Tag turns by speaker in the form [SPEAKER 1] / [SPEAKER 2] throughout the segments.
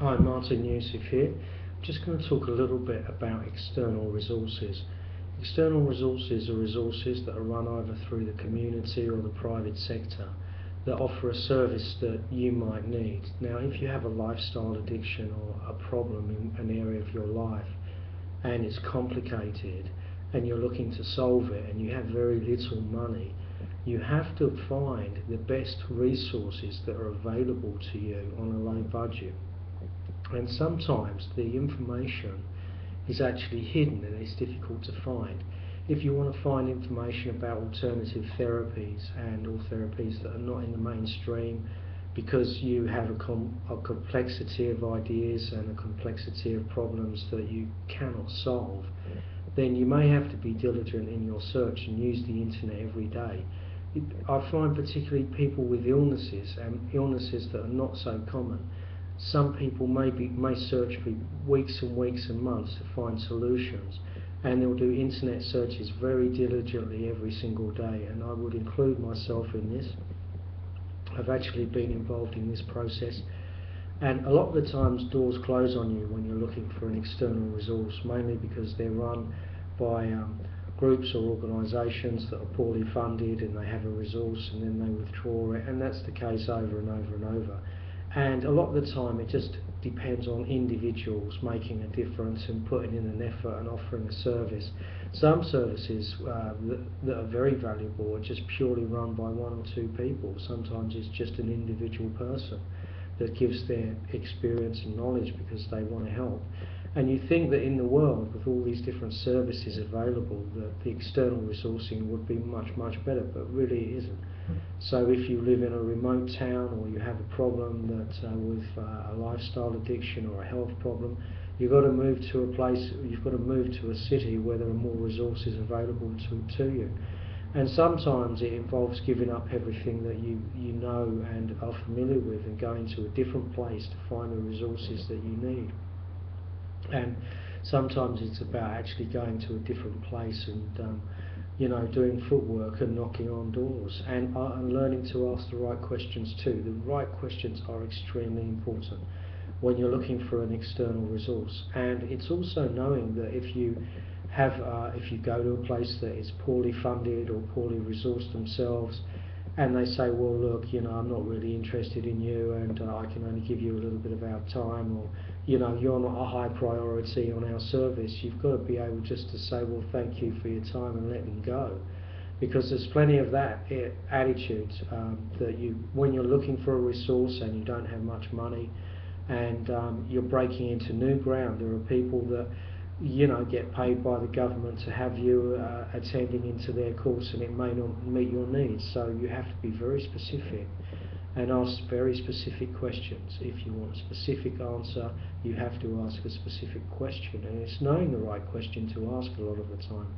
[SPEAKER 1] Hi, Martin Yusuf here. I'm just going to talk a little bit about external resources. External resources are resources that are run either through the community or the private sector that offer a service that you might need. Now, if you have a lifestyle addiction or a problem in an area of your life and it's complicated and you're looking to solve it and you have very little money, you have to find the best resources that are available to you on a low budget. And sometimes the information is actually hidden and it's difficult to find. If you want to find information about alternative therapies and all therapies that are not in the mainstream because you have a complexity of ideas and a complexity of problems that you cannot solve, then you may have to be diligent in your search and use the internet every day. I find particularly people with illnesses and illnesses that are not so common. Some people may search for weeks and weeks and months to find solutions, and they'll do internet searches very diligently every single day, and I would include myself in this. I've actually been involved in this process, and a lot of the times doors close on you when you're looking for an external resource, mainly because they're run by groups or organisations that are poorly funded and they have a resource and then they withdraw it, and that's the case over and over and over. And a lot of the time it just depends on individuals making a difference and putting in an effort and offering a service. Some services that are very valuable are just purely run by one or two people. Sometimes it's just an individual person that gives their experience and knowledge because they want to help. And you think that in the world, with all these different services available, that the external resourcing would be much, much better, but really it isn't. So if you live in a remote town or you have a problem that with a lifestyle addiction or a health problem, you've got to move to a place, you've got to move to a city where there are more resources available to you. And sometimes it involves giving up everything that you know and are familiar with and going to a different place to find the resources that you need. And sometimes it's about actually going to a different place and doing footwork and knocking on doors and learning to ask the right questions too. The right questions are extremely important when you're looking for an external resource. And it's also knowing that if you go to a place that is poorly funded or poorly resourced themselves, and they say, well, look, I'm not really interested in you, and I can only give you a little bit of our time, or you're not a high priority on our service, you've got to be able just to say, well, thank you for your time, and let them go. Because there's plenty of that attitude that when you're looking for a resource and you don't have much money, and you're breaking into new ground, there are people that get paid by the government to have you attending into their course, and it may not meet your needs. So you have to be very specific and ask very specific questions. If you want a specific answer, you have to ask a specific question, and it's knowing the right question to ask a lot of the time.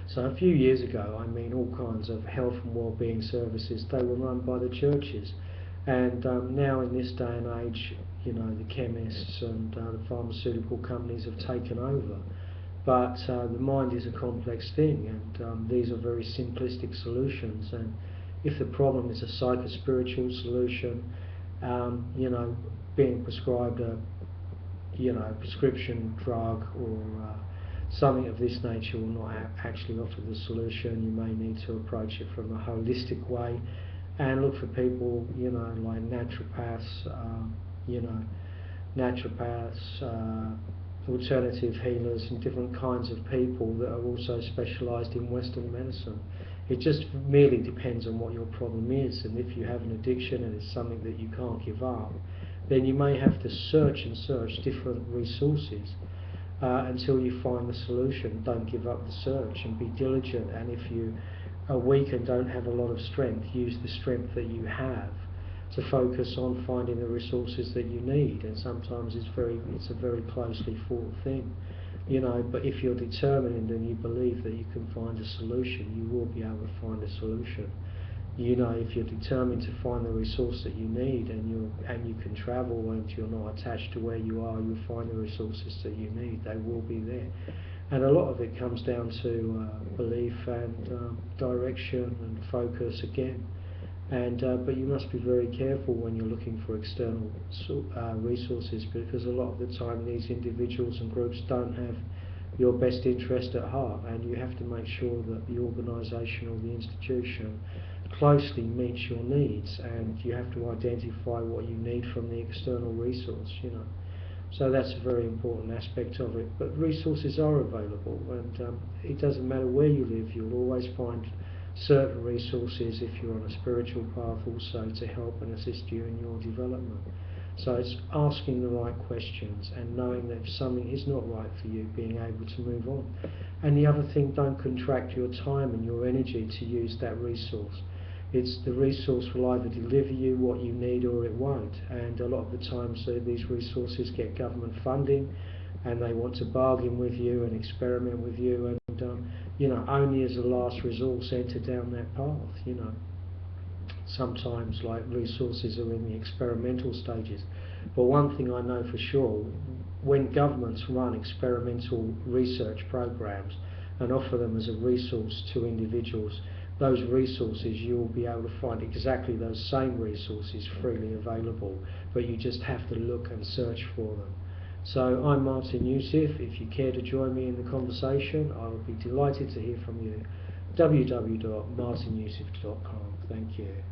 [SPEAKER 1] So a few years ago, all kinds of health and well-being services, they were run by the churches. And now in this day and age, the chemists and the pharmaceutical companies have taken over. But the mind is a complex thing, and these are very simplistic solutions. And if the problem is a psychospiritual solution, being prescribed a prescription drug or something of this nature will not actually offer the solution. You may need to approach it from a holistic way and look for people, like naturopaths, alternative healers, and different kinds of people that are also specialised in Western medicine. It just merely depends on what your problem is, and if you have an addiction and it's something that you can't give up, then you may have to search different resources until you find the solution. Don't give up the search and be diligent, and if you are weak and don't have a lot of strength, use the strength that you have to focus on finding the resources that you need. And sometimes it's a very closely fought thing, but if you're determined and you believe that you can find a solution, you will be able to find a solution. If you're determined to find the resource that you need, and you can travel and you're not attached to where you are, you'll find the resources that you need. They will be there. And a lot of it comes down to belief and direction and focus again. And but you must be very careful when you're looking for external resources, because a lot of the time these individuals and groups don't have your best interest at heart, and you have to make sure that the organisation or the institution closely meets your needs, and you have to identify what you need from the external resource, you know. So that's a very important aspect of it. But resources are available, and it doesn't matter where you live, you'll always find certain resources if you're on a spiritual path also to help and assist you in your development. So it's asking the right questions and knowing that if something is not right for you, being able to move on. And the other thing, don't contract your time and your energy to use that resource. It's the resource will either deliver you what you need or it won't. And a lot of the times these resources get government funding, and they want to bargain with you and experiment with you, and you know, only as a last resource enter down that path, you know. Sometimes like resources are in the experimental stages, but one thing I know for sure, when governments run experimental research programs and offer them as a resource to individuals, those resources, you'll be able to find exactly those same resources freely available, but you just have to look and search for them. So I'm Martin Youssef. If you care to join me in the conversation, I would be delighted to hear from you. www.martinyoussef.com. Thank you.